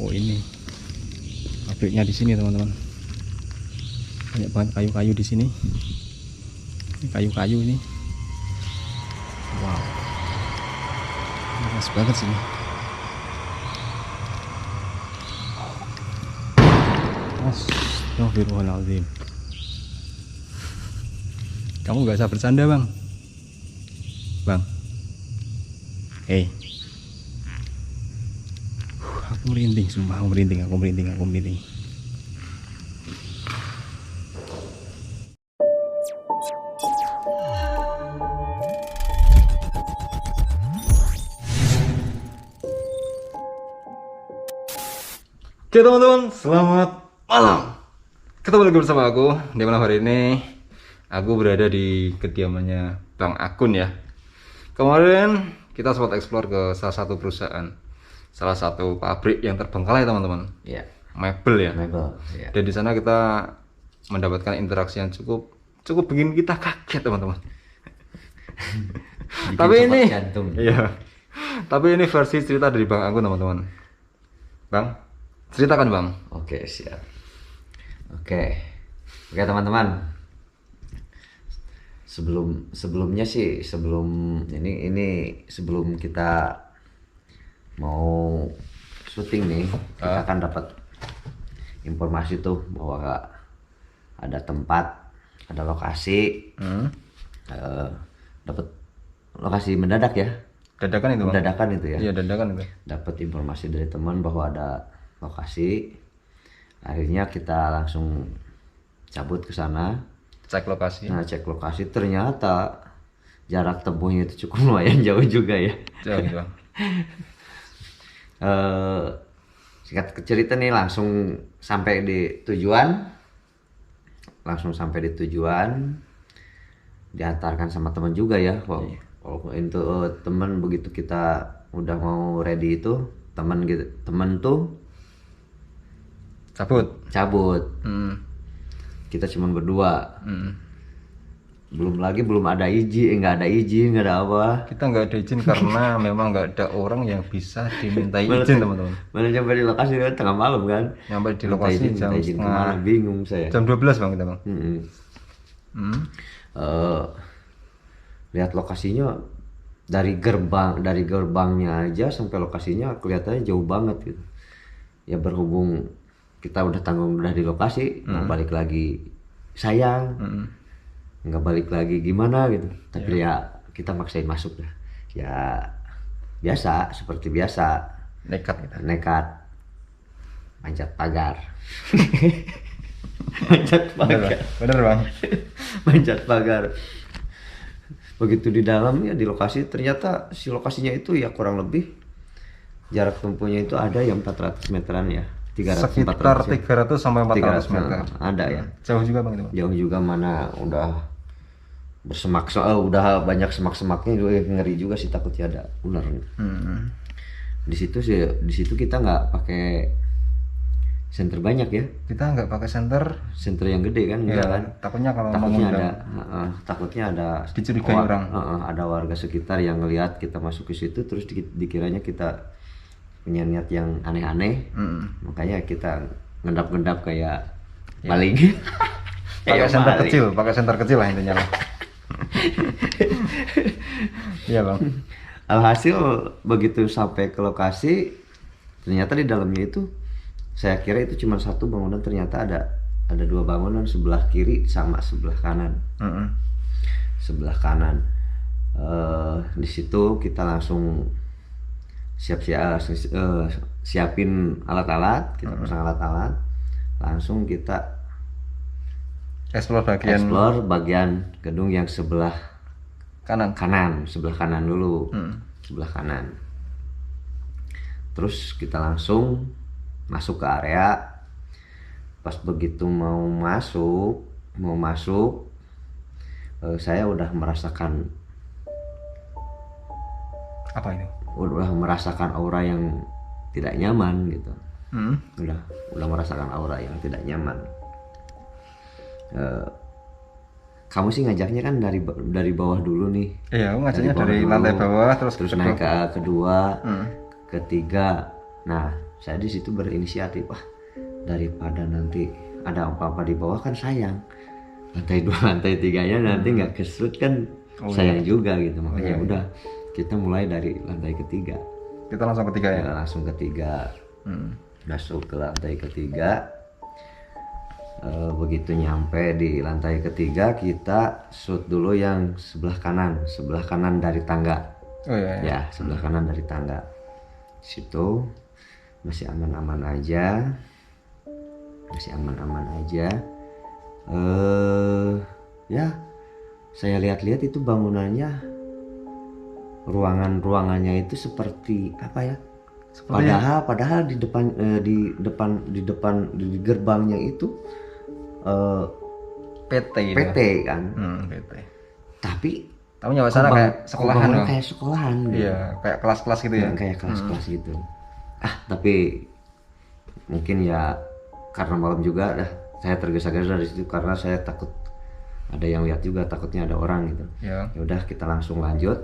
Oh ini pabriknya di sini teman-teman. Banyak banget kayu-kayu di sini. Ini kayu-kayu ini. Wow. Luas banget sini. Astagfirullahaladzim. Kamu gak usah bercanda bang. Bang. Hei. Aku merinding, sumpah aku merinding. Oke teman-teman, selamat malam. Ketemu lagi bersama aku. Di malam hari ini aku berada di kediamannya Bang Akun ya. Kemarin kita sempat explore ke salah satu perusahaan, salah satu pabrik yang terbengkalai teman-teman. Iya. Mebel ya. Mebel. Ya. Dan di sana kita mendapatkan interaksi yang cukup bikin kita kaget teman-teman. Tapi ini, iya. Tapi ini versi cerita dari Bang Akun teman-teman. Bang, ceritakan bang. Oke, siap. Oke teman-teman. Sebelumnya sih, sebelum kita mau syuting nih, kita kan dapat informasi tuh bahwa ada tempat, ada lokasi, dapat lokasi mendadak ya. Dadakan itu bang? Dadakan itu ya. Iya dadakan itu. Dapat informasi dari teman bahwa ada lokasi. Akhirnya kita langsung cabut ke sana. Cek lokasi. Nah, cek lokasi ternyata jarak tempuhnya itu cukup lumayan jauh juga ya. Jauh bang. Singkat cerita nih, langsung sampai di tujuan. Diantarkan sama teman juga ya. Walaupun itu teman, begitu kita udah mau ready itu, teman tuh cabut. Kita cuman berdua. Belum ada izin, nggak ada apa. Kita nggak ada izin karena memang nggak ada orang yang bisa dimintai izin teman-teman. Mana sampai di lokasi kan tengah malam kan. Sampai di lokasi jam setengah, bingung saya. jam 12 bang kita bang. Lihat lokasinya dari gerbangnya aja sampai lokasinya kelihatannya jauh banget gitu. Ya berhubung kita udah di lokasi, mau balik lagi sayang, nggak balik lagi gimana gitu. Tapi ya kita maksain masuk dah. Ya biasa, seperti biasa. Nekat. Manjat pagar. Bener bang. Manjat pagar. Begitu di dalam ya, di lokasi, ternyata si lokasinya itu ya kurang lebih jarak tempuhnya itu ada yang 400 meteran ya. Sekitar 300 sampai 400 meter. Ada ya. Jauh juga bang itu bang. Jauh juga, mana udah udah banyak semak-semaknya juga, ngeri juga sih, takutnya ada ular. Di situ kita nggak pakai senter banyak ya. Kita nggak pakai senter yang gede kan, ya, kan. Takutnya ada dicurigai orang. Ada warga sekitar yang ngelihat kita masuk ke situ, terus dikiranya kita punya niat yang aneh-aneh. Makanya kita ngendap-ngendap kayak maling. Pakai senter kecil lah intinya. Iya bang. Alhasil begitu sampai ke lokasi, ternyata di dalamnya itu, saya kira itu cuma satu bangunan, ternyata ada dua bangunan, sebelah kiri sama sebelah kanan. Sebelah kanan. Di situ kita langsung siapin alat-alat, kita pasang alat-alat, langsung kita explore bagian gedung yang sebelah kanan, sebelah kanan dulu. Sebelah kanan. Terus kita langsung masuk ke area. Pas begitu mau masuk, saya udah merasakan apa itu? Udah merasakan aura yang tidak nyaman gitu. Udah merasakan aura yang tidak nyaman. Kamu sih ngajaknya kan dari bawah dulu nih. Iya, aku ngajaknya dari lantai bawah terus naik ke kedua, ketiga. Nah, saya di situ berinisiatif, daripada nanti ada apa-apa di bawah kan sayang, lantai 2 lantai 3-nya nanti nggak kesut kan sayang juga gitu. Makanya udah kita mulai dari lantai ketiga. Kita langsung ketiga ya. Langsung ketiga, masuk ke lantai ketiga. Begitu nyampe di lantai ketiga kita shoot dulu yang sebelah kanan dari tangga. Oh iya. Ya, sebelah kanan dari tangga. Situ masih aman-aman aja. Ya, saya lihat-lihat itu bangunannya, ruangannya itu seperti apa ya? Padahal di gerbangnya itu PT ini. PT kan. PT. Tapi Nyawa sana kayak sekolahan dong. kayak sekolahan gitu. Iya, kayak kelas-kelas gitu ya. Kayak kelas-kelas gitu. Tapi mungkin ya karena malam juga saya tergesa-gesa dari situ karena saya takut ada yang lihat juga, takutnya ada orang gitu. Ya. Ya udah kita langsung lanjut,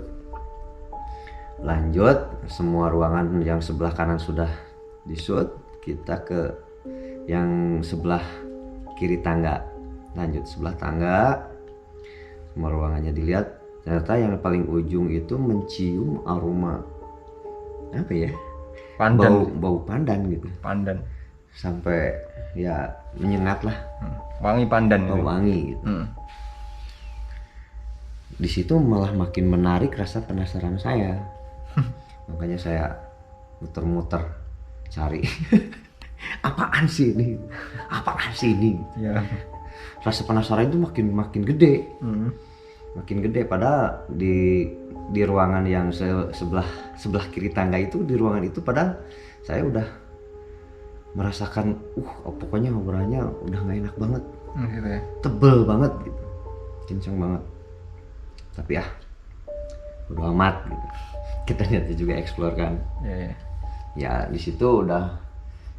semua ruangan yang sebelah kanan sudah di-shoot, kita ke yang sebelah kiri tangga, lanjut sebelah tangga, semua ruangannya dilihat. Ternyata yang paling ujung itu mencium aroma apa ya, Pandan. bau pandan gitu, Pandan. sampai ya menyengat lah, Wangi pandan bau gitu. wangi gitu. Di situ malah makin menarik rasa penasaran saya. Makanya saya muter-muter cari apaan sih ini. Iya. Rasa penasaran itu makin gede. Makin gede, padahal di ruangan yang sebelah kiri tangga itu, di ruangan itu padahal saya udah merasakan pokoknya auranya udah nggak enak banget. Gitu ya. Tebel banget gitu, kenceng banget. Tapi bodo amat gitu. Kita niatnya juga explore kan. Iya. Ya di situ udah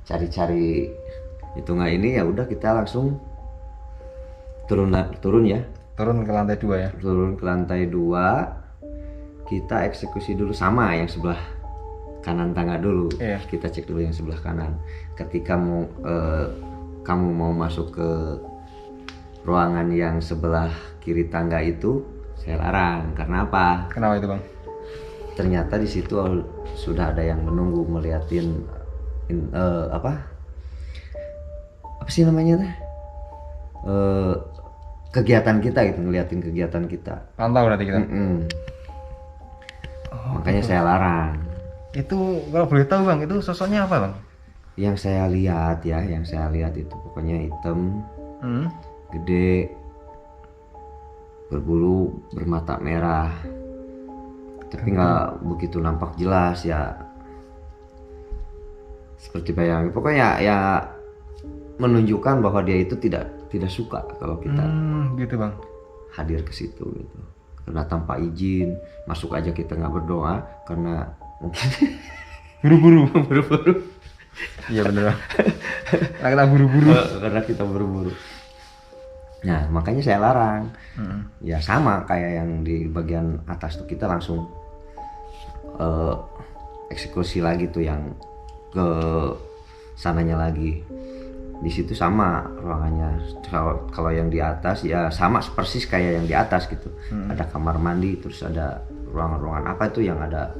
cari-cari itu nggak ini, ya udah kita langsung turun ya. Turun ke lantai 2 ya. Turun ke lantai 2, kita eksekusi dulu sama yang sebelah kanan tangga dulu. Iya. Kita cek dulu yang sebelah kanan. Ketika kamu mau masuk ke ruangan yang sebelah kiri tangga itu, saya larang. Karena apa? Kenapa itu, Bang? Ternyata di situ sudah ada yang menunggu ngeliatin apa sih namanya teh? Kegiatan kita gitu, ngeliatin kegiatan kita. Pantau berarti kita. Makanya saya larang. Itu kalau boleh tahu, Bang, itu sosoknya apa, Bang? Yang saya lihat itu pokoknya hitam, gede, berbulu, bermata merah, tapi nggak begitu nampak jelas ya, seperti bayangan. Pokoknya ya menunjukkan bahwa dia itu tidak suka kalau kita gitu, Bang. hadir ke situ gitu. Karena tanpa izin masuk aja kita nggak berdoa karena mungkin buru-buru. Iya bener. Nah, kita buru-buru. Karena kita buru-buru. Nah makanya saya larang. Ya sama kayak yang di bagian atas tuh, kita langsung eksekusi lagi tuh yang ke sananya lagi. Di situ sama ruangannya. Kalau yang di atas ya sama persis kayak yang di atas gitu. Ada kamar mandi, terus ada ruangan-ruangan apa itu yang ada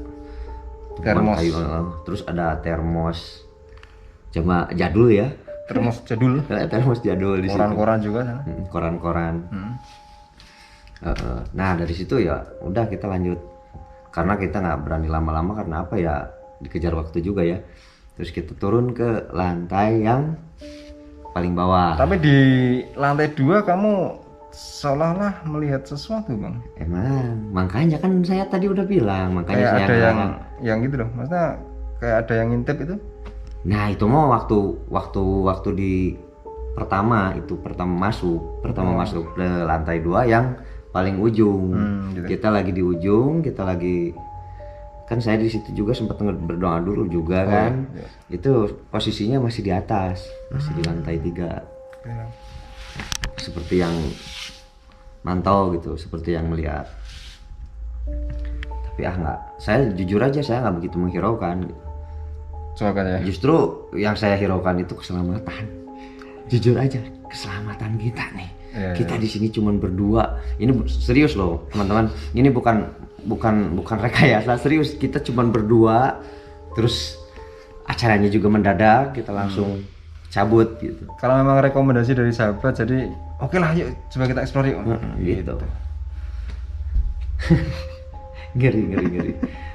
termos kayu, terus ada termos jadul ya. Termos jadul. Termos jadul di situ. Koran-koran juga sana. Koran-koran. Nah dari situ ya udah kita lanjut, karena kita nggak berani lama-lama karena apa ya, dikejar waktu juga ya. Terus kita turun ke lantai yang paling bawah. Tapi di lantai 2 kamu seolah-olah melihat sesuatu, Bang. Emang makanya kan saya tadi udah bilang, makanya Kayak saya ada ngelarang. yang gitu loh. Maksudnya kayak ada yang ngintip itu. Nah itu mau waktu di pertama masuk ke lantai 2 yang paling ujung. Gitu. Kita lagi di ujung, kan saya di situ juga sempat berdoa dulu juga kan. Iya. Itu posisinya masih di atas, masih di lantai 3. Iya. Seperti yang mantau gitu, seperti yang melihat. Tapi nggak, saya jujur aja saya nggak begitu menghiraukan gitu. Coba ya. Justru yang saya hiraukan itu keselamatan. Jujur aja, keselamatan kita nih. Iya, Kita di sini cuman berdua. Ini serius loh, teman-teman. Ini bukan rekayasa, serius. Kita cuman berdua. Terus acaranya juga mendadak, kita langsung cabut gitu. Kalau memang rekomendasi dari sahabat, jadi oke lah, yuk coba kita explore yuk. Gitu. ngeri.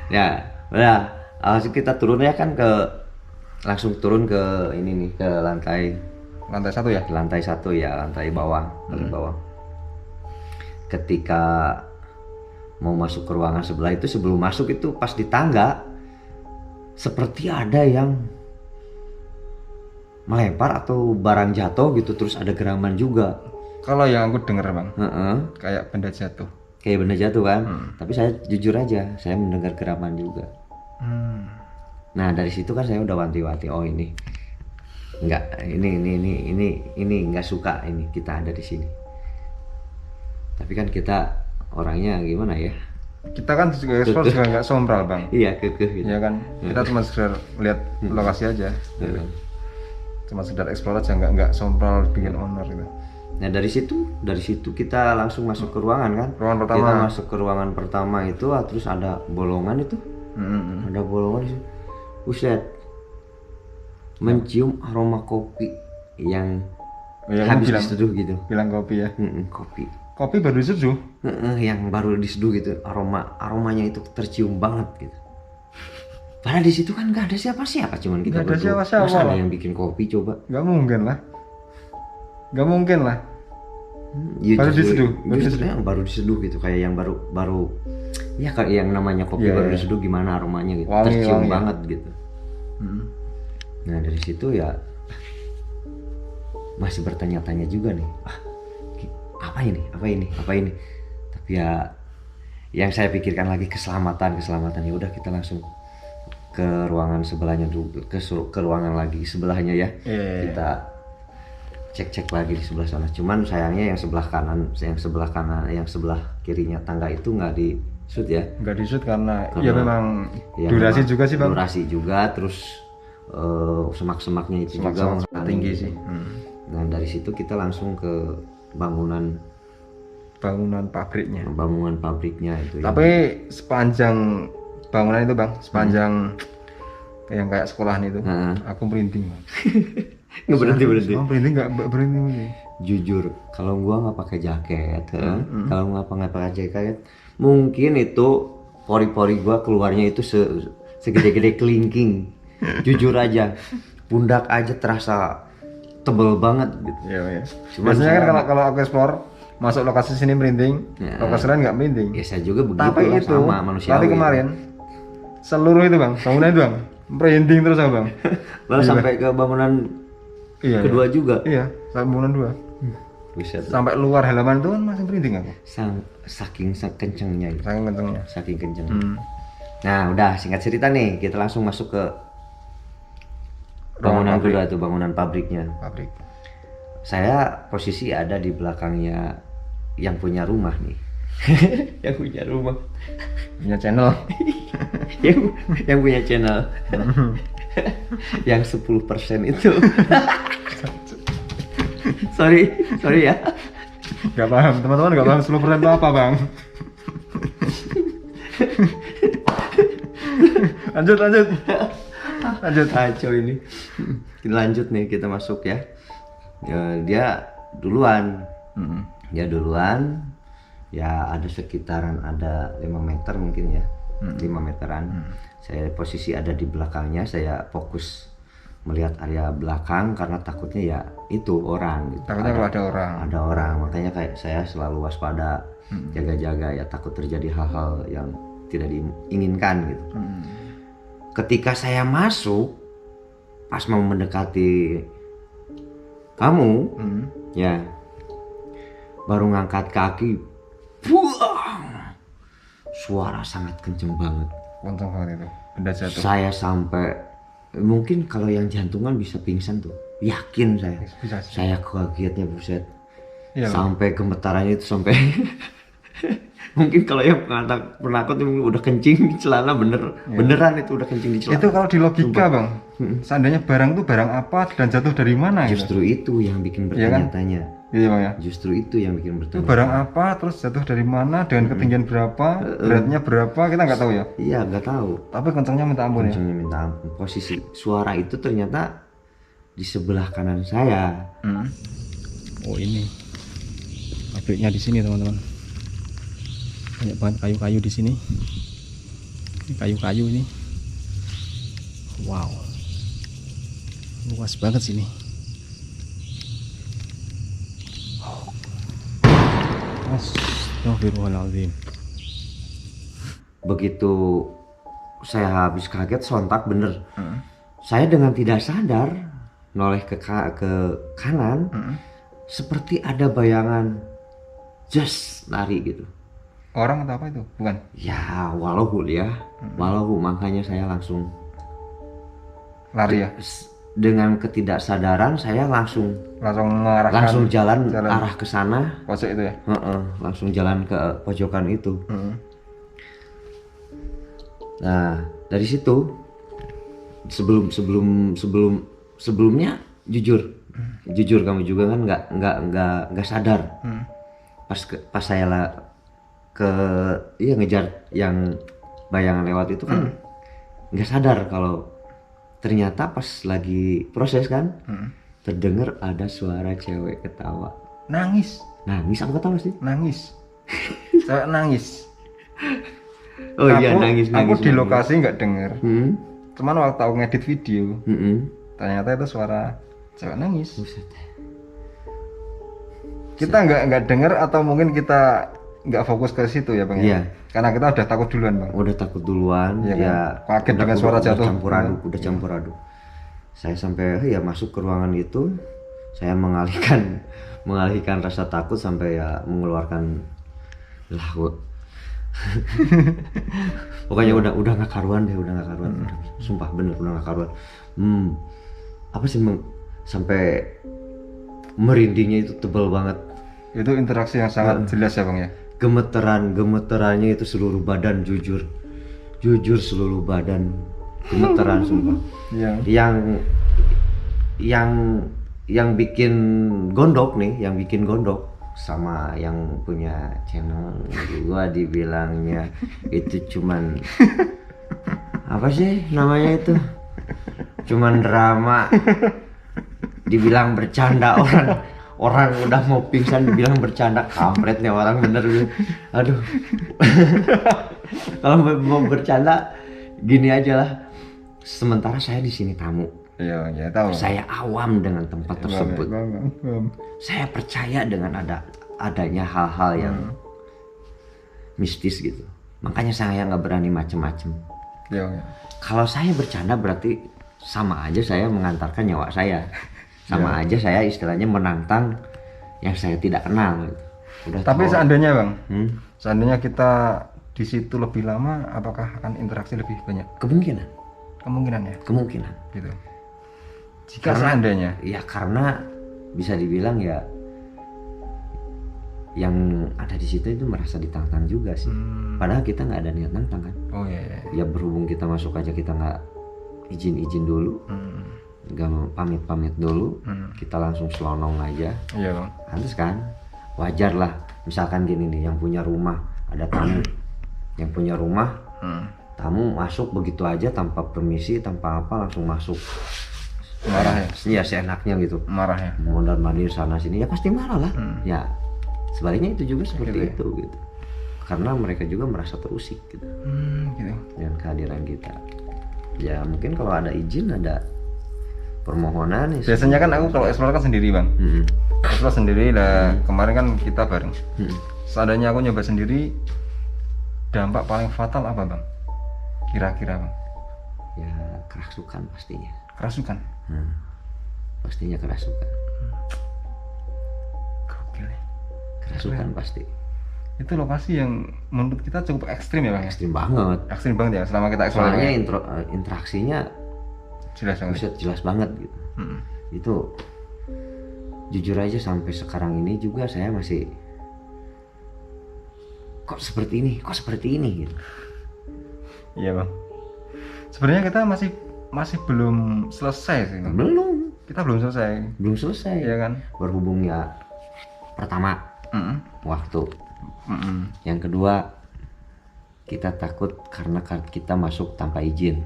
Ya, udah. Langsung kita turun ya kan langsung turun ke ini nih, ke lantai Lantai 1 ya? lantai 1 ya, lantai bawah, paling bawah. Ketika mau masuk ke ruangan sebelah itu, sebelum masuk itu pas di tangga seperti ada yang melempar atau barang jatuh gitu, terus ada geraman juga. Kalau yang aku denger bang, Heeh. kayak benda jatuh. Kayak benda jatuh kan. Tapi saya jujur aja, saya mendengar geraman juga. Nah dari situ kan saya udah wanti-wanti, oh ini ini nggak suka ini kita ada di sini. Tapi kan kita orangnya gimana ya? Kita kan juga explore juga nggak sombral bang. Iya, kekeh gitu. Iya kan, kita cuma sekedar lihat lokasi aja. Cuma sekedar explore aja, nggak sombral bikin honor gitu. Nah dari situ kita langsung masuk ke ruangan kan. Ruangan pertama. Kita masuk ke ruangan pertama itu, terus ada bolongan itu. Ada bolongan di situ. Buset. Mencium aroma kopi yang Ya, habis bilang, diseduh gitu. bilang kopi ya. Kopi. Kopi baru diseduh. Yang baru diseduh gitu, aromanya itu tercium banget gitu. Padahal di situ kan nggak ada siapa-siapa, cuman kita Nggak ada berdua. siapa-siapa Masa ada lah. yang bikin kopi coba? Nggak mungkin lah. Nggak mungkin lah. Ya, Baru justru- diseduh, justru yang baru diseduh gitu, kayak yang baru ya kayak yang namanya kopi Iya, baru iya. diseduh gimana aromanya gitu, Wangi, tercium wangi. banget gitu. Nah dari situ ya masih bertanya-tanya juga nih, apa ini, tapi ya yang saya pikirkan lagi keselamatan ya udah kita langsung ke ruangan sebelahnya dulu, ke ruangan lagi sebelahnya ya. Iya. Kita cek lagi di sebelah sana. Cuman sayangnya yang sebelah kirinya tangga itu nggak di shoot ya. Nggak di shoot karena ya Karena- memang Ya, durasi memang juga sih bang. Durasi juga, terus semak-semaknya itu juga Semak-semak menghalangi tinggi gitu. sih. Nah dari situ kita langsung ke bangunan Pabriknya. pabriknya itu. Tapi sepanjang bangunan itu bang, sepanjang yang kayak sekolahan itu, Heeh. aku merinding. Bang. Nggak berhenti. Oh, merinding nggak berhenti. Jujur, kalau gua nggak pakai jaket, kalau nggak pakai jaket, mungkin itu pori-pori gua keluarnya itu segede-gede kelingking. Jujur aja, pundak aja terasa tebel banget gitu. Iya ya. Cuman Biasanya kan saya- kalau aku explore masuk lokasi sini merinding, Ya. lokasi lain nggak merinding. Ya saya juga begitu Tapi lah, itu sama manusia. tapi kemarin seluruh itu bang, bangunan itu bang, merinding terus ya bang. Lalu sampai ke bangunan Iya. kedua juga. Iya, sampai bangunan 2. Buset. Sampai luar halaman itu kan masih merinding aku. Saking kencengnya itu. Saking kencengnya. Saking kencengnya. Nah udah singkat cerita nih, kita langsung masuk ke bangunan pabrik. kedua tuh, bangunan pabriknya. Pabrik. Saya posisi ada di belakangnya yang punya rumah nih. Yang punya rumah. Punya channel. yang punya channel. Yang 10% itu. sorry ya. Gak paham, teman-teman gak paham 10% itu apa bang. lanjut. Kacau ini. Kita lanjut nih, kita masuk ya. Dia duluan. Dia duluan. Ya ada sekitaran ada 5 meter mungkin ya. 5 meteran. Saya posisi ada di belakangnya, saya fokus melihat area belakang karena takutnya ya itu orang gitu. Takutnya kalau ada orang. Ada orang, makanya kayak saya selalu waspada, jaga-jaga ya, takut terjadi hal-hal yang tidak diinginkan gitu. Ketika saya masuk, pas mau mendekati kamu, ya baru ngangkat kaki, buang, suara sangat kenceng banget. Kenceng banget itu, benda jatuh. Saya sampai mungkin kalau yang jantungan bisa pingsan tuh, yakin saya. Bisa sih. Saya kagetnya buset. Iya, Bang. Sampai gemetarannya itu sampai Mungkin kalau yang penakut itu udah kencing di celana beneran itu udah kencing di celana. Itu kalau di logika bang, seandainya barang itu barang apa dan jatuh dari mana gitu? Justru itu yang bikin Iya kan? bertanya-tanya. Iya bang ya. Justru itu yang bikin Itu bertanya. barang apa, terus jatuh dari mana, dengan ketinggian berapa, beratnya berapa, kita nggak tahu ya. Iya nggak tahu. Tapi kencangnya minta ampun ya. Kencingnya minta ampun. Posisi suara itu ternyata di sebelah kanan saya. Oh ini pabriknya di sini teman-teman. Banyak banget kayu-kayu di sini. Ini kayu-kayu ini. Wow. Luas banget sini. Astagfirullahaladzim. Begitu saya habis kaget sontak bener. Saya dengan tidak sadar noleh ke kanan, seperti ada bayangan just lari gitu. Orang atau apa itu? Bukan? Ya walau ya, walau makanya saya langsung Lari ya? dengan ketidaksadaran saya langsung mengarahkan jalan arah ke sana. pojok itu ya? Langsung jalan ke pojokan itu. Nah dari situ sebelumnya jujur kamu juga kan nggak sadar. Pas saya ngejar yang bayangan lewat itu kan nggak sadar kalau ternyata pas lagi proses kan terdengar ada suara cewek ketawa. Nangis Apa ketawa sih? Nangis. Cewek nangis. Oh iya nangis. Aku di lokasi nggak denger. Hmm? Cuman waktu aku ngedit video, Mm-mm. ternyata itu suara cewek nangis. Buset. Kita nggak denger atau mungkin kita nggak fokus ke situ ya bang? Iya. Karena kita udah takut duluan bang. Udah takut duluan, Iya ya kan? Kaget dengan suara jatuh. Udah campur aduk. Saya sampai ya masuk ke ruangan itu, saya mengalihkan rasa takut sampai ya mengeluarkan lah pokoknya udah nggak karuan deh, udah nggak karuan. Sumpah bener udah nggak karuan. Apa sih sampai merindingnya itu tebal banget. Itu interaksi yang sangat jelas ya bang ya? Gemeterannya itu seluruh badan, jujur seluruh badan gemeteran sumpah. Yang bikin gondok sama yang punya channel gua dibilangnya itu cuman apa sih namanya itu, cuman drama, dibilang bercanda, orang udah mau pingsan dibilang bercanda. Kampretnya orang bener. Aduh. Kalau mau bercanda gini aja lah. Sementara saya di sini tamu. Iya, tahu. Saya awam dengan tempat tersebut. Bang. Saya percaya dengan adanya hal-hal yang mistis gitu. Makanya saya nggak berani macem-macem. Iya. Kalau saya bercanda berarti sama aja saya mengantarkan nyawa saya. Sama aja saya istilahnya menantang yang saya tidak kenal gitu. Tapi seandainya bang, seandainya kita di situ lebih lama, apakah akan interaksi lebih banyak? Kemungkinan Gitu. Jika seandainya ya, karena bisa dibilang ya yang ada di situ itu merasa ditantang juga sih. Padahal kita nggak ada niat nantang kan. Oh iya. Ya berhubung kita masuk aja kita nggak izin dulu, nggak pamit dulu, kita langsung selonong aja. Iya bang. Pantes kan, wajar lah. Misalkan gini nih, yang punya rumah ada tamu, yang punya rumah tamu masuk begitu aja tanpa permisi, tanpa apa, langsung masuk. Marah ya? Ya seenaknya gitu. Marah ya? Mondar mandir sana sini ya pasti marah lah. Ya sebaliknya itu juga seperti itu gitu. Karena mereka juga merasa terusik gitu. Gitu. Dengan kehadiran kita. Ya mungkin kalau ada izin, ada permohonan ya. Biasanya kan aku kalau explore kan sendiri bang. Explore sendiri lah. Kemarin kan kita bareng. Seandainya aku nyoba sendiri, dampak paling fatal apa bang? Kira-kira bang? Ya kerasukan pastinya. Kerasukan? Pastinya kerasukan. Gokil ya. Kerasukan pasti. Itu lokasi yang menurut kita cukup ekstrim ya bang? Ekstrim banget. Ekstrim banget ya selama kita explore. Soalnya interaksinya jelas banget. Jelas banget gitu. Itu jujur aja sampai sekarang ini juga saya masih kok seperti ini gitu. Iya bang. Sebenarnya kita masih belum selesai sih bang. Kita belum selesai. Iya kan. Berhubung ya, pertama waktu, yang kedua kita takut karena kita masuk tanpa izin.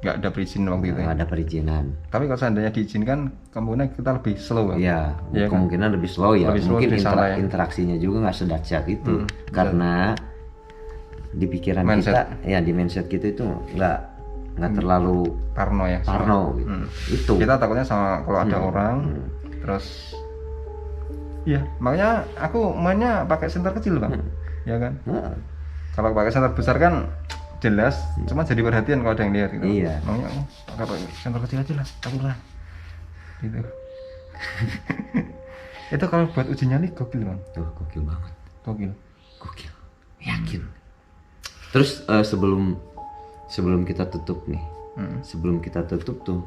Nggak ada perizinan waktu itu. Nggak ada perizinan. Tapi kalau seandainya diizinkan, kemungkinan kita lebih slow bang. Iya, Iya kan? kemungkinan lebih slow ya. Lebih slow, Mungkin lebih salah ya. interaksinya juga nggak sedahsyat itu, karena di pikiran Mindset. kita, ya di mindset kita itu nggak terlalu Parno ya. parno gitu. Itu. Kita takutnya sama kalau ada orang, terus, iya makanya aku mainnya pakai senter kecil bang, ya kan. Nah, Kalau pakai senter besar kan jelas, cuma jadi perhatian kalau ada yang lihat gitu. Iya. Makanya pakai senter kecil aja lah, takut lah. Gitu. Itu kalau buat uji nyali gokil bang. tuh gokil banget. Gokil. Yakin. Terus sebelum kita tutup nih, sebelum kita tutup tuh,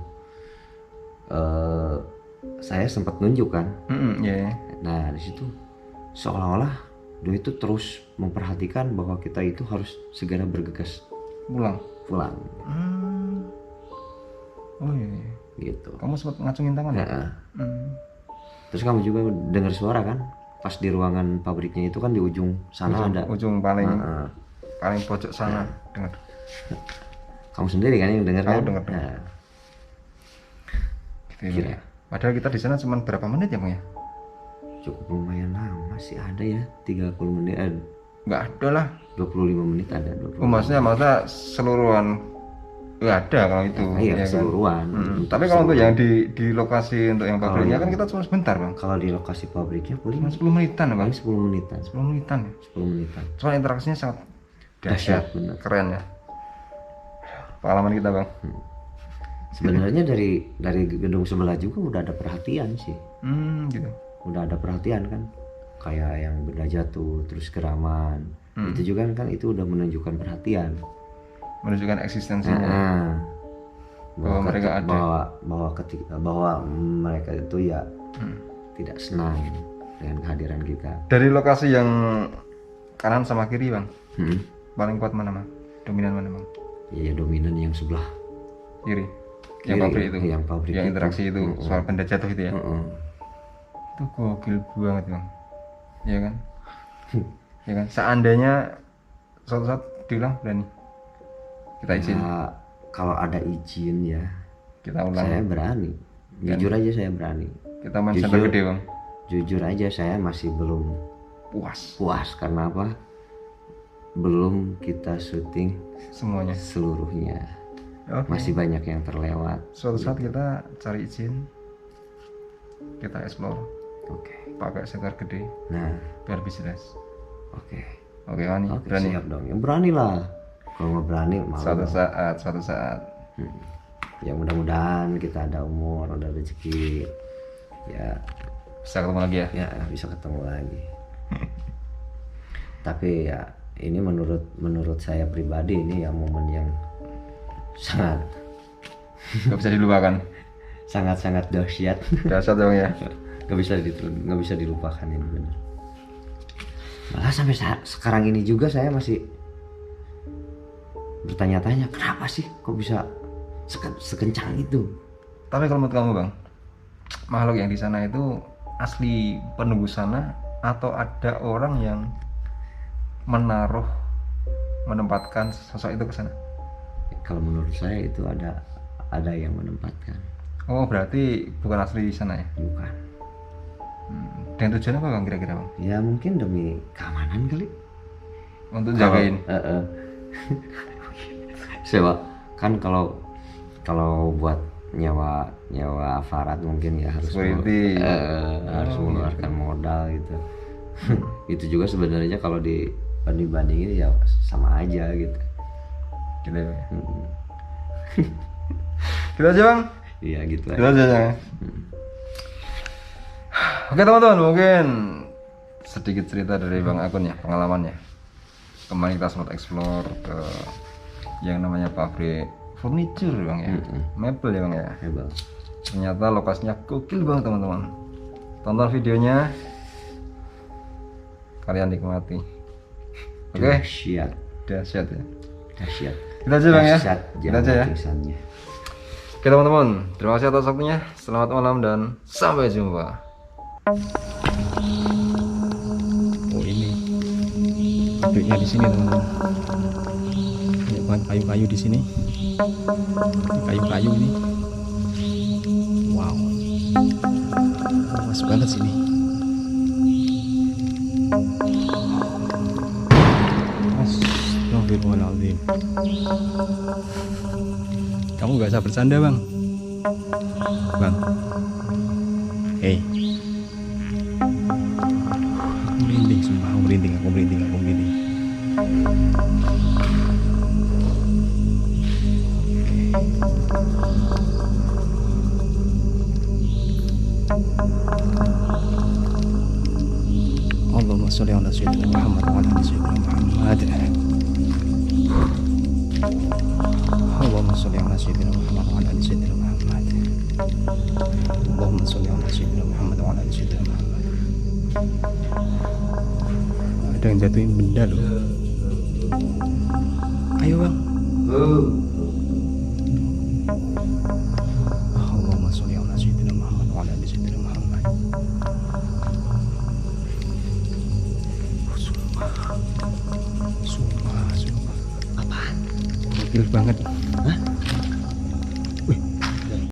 saya sempat nunjuk kan. Iya. Nah di situ seolah-olah dia itu terus memperhatikan bahwa kita itu harus segera bergegas Pulang. pulang Oh iya. gitu. Kamu sempat ngacungin tangan ya? Nah, terus kamu juga dengar suara kan pas di ruangan pabriknya itu kan di ujung sana ada. Ujung paling Nah, paling pojok sana. Dengar. kamu sendiri kan yang dengar Aku kan. dengar. Nah, Gitu ya. Padahal kita di sana cuma berapa menit ya bang ya? cukup lumayan lama sih, ada ya 30 menit, Nggak ada lah. 25 menit ada 20. Oh, maksudnya seluruhan nggak ada kalau itu. Iya, ya kan? keseluruhan. Tapi kalau untuk yang di lokasi untuk yang pabriknya kan kita cuma sebentar bang. Kalau di lokasi pabriknya paling Cuma 10 menitan bang. 10 menitan. 10 menitan ya. 10 menitan. Cuma interaksinya sangat Dahsyat, dahsyat, benar. keren ya. Pengalaman kita bang. Sebenarnya dari gedung sebelah juga udah ada perhatian sih. Gitu. Udah ada perhatian kan, kayak yang benda jatuh terus geraman, itu juga kan itu udah menunjukkan perhatian, Menunjukkan eksistensinya. bahwa mereka ada. bahwa mereka itu ya tidak senang dengan kehadiran kita. Dari lokasi yang kanan sama kiri bang, Hmm. paling kuat mana bang? Dominan mana bang? Ya dominan yang sebelah Kiri. Yang kiri, pabrik itu. yang pabrik Yang itu. interaksi itu soal benda jatuh itu ya. Itu gokil banget bang. Iya kan? Ya kan? Seandainya suatu saat diulang berani, kita izin, Ya, kalau ada izin ya kita ulang. saya berani, jujur aja saya berani. Kita main center gede bang. Jujur aja saya masih belum puas karena apa, belum kita syuting Semuanya. seluruhnya, Oke. masih banyak yang terlewat. Suatu saat kita cari izin, kita explore, Oke, pakai center gede, nah biar bisnis. oke Oke Wani, oke, berani. siap dong, yang berani lah. Kalau nggak berani malu. Suatu saat. Ya mudah-mudahan kita ada umur, ada rezeki, ya Bisa ketemu lagi ya. ya bisa ketemu lagi. Tapi ya ini menurut saya pribadi ini ya momen yang sangat Gak bisa dilupakan. sangat dahsyat. Dahsyat dong ya. nggak bisa dilupakan ini benar. Malah sampai sekarang ini juga saya masih bertanya-tanya kenapa sih kok bisa sekencang itu. Tapi kalau menurut kamu bang, makhluk yang di sana itu asli penunggu sana atau ada orang yang menempatkan sosok itu ke sana? Kalau menurut saya itu ada yang menempatkan. Oh berarti bukan asli sana ya? Bukan. Dan tujuannya apa bang kira-kira bang? Ya mungkin demi keamanan kali. Untuk jagain? Sewa kan kalau buat nyawa aparat mungkin ya harus Security. harus mengeluarkan modal gitu. Itu juga sebenarnya kalau dibandingin ya sama aja gitu. Gitu ya bang? Gitu aja bang? Iya gitu Gitu aja. aja ya? Oke teman-teman, mungkin sedikit cerita dari Bang Akun ya, pengalamannya. Kemarin kita sempat explore ke yang namanya pabrik furniture bang ya, mebel ya bang ya. Hebat. Ternyata lokasinya gokil banget teman-teman. Tonton videonya, kalian nikmati. Oke. Dahsyat. Dahsyat ya. Dahsyat. Kita aja Bang ya. Dahsyat Kita aja ya. pingsannya. Oke teman-teman, terima kasih atas waktunya. Selamat malam dan sampai jumpa. Oh ini pabriknya di sini teman-teman. Banyak banget kayu-kayu di sini. Kayu-kayu ini. Wow. Luas banget sini. Astagfirullahaladzim. Kamu gak usah bercanda bang. Bang. Hei. Aku merinding sumpah, aku merinding. Allahumma sholli ala sayyidina Muhammad wa ala ali sayyidina Muhammad. Allahumma sholli ala sayyidina Muhammad wa ala ali sayyidina Muhammad. Allahumma sholli ala sayyidina Muhammad wa ala ali sayyidina Muhammad. Ada yang jatuhin benda loh. Ayo bang. Allahumma sholli ala sayyidina Muhammad wa ala ali sayyidina Muhammad. Sumpah. Apaan? Gokil banget.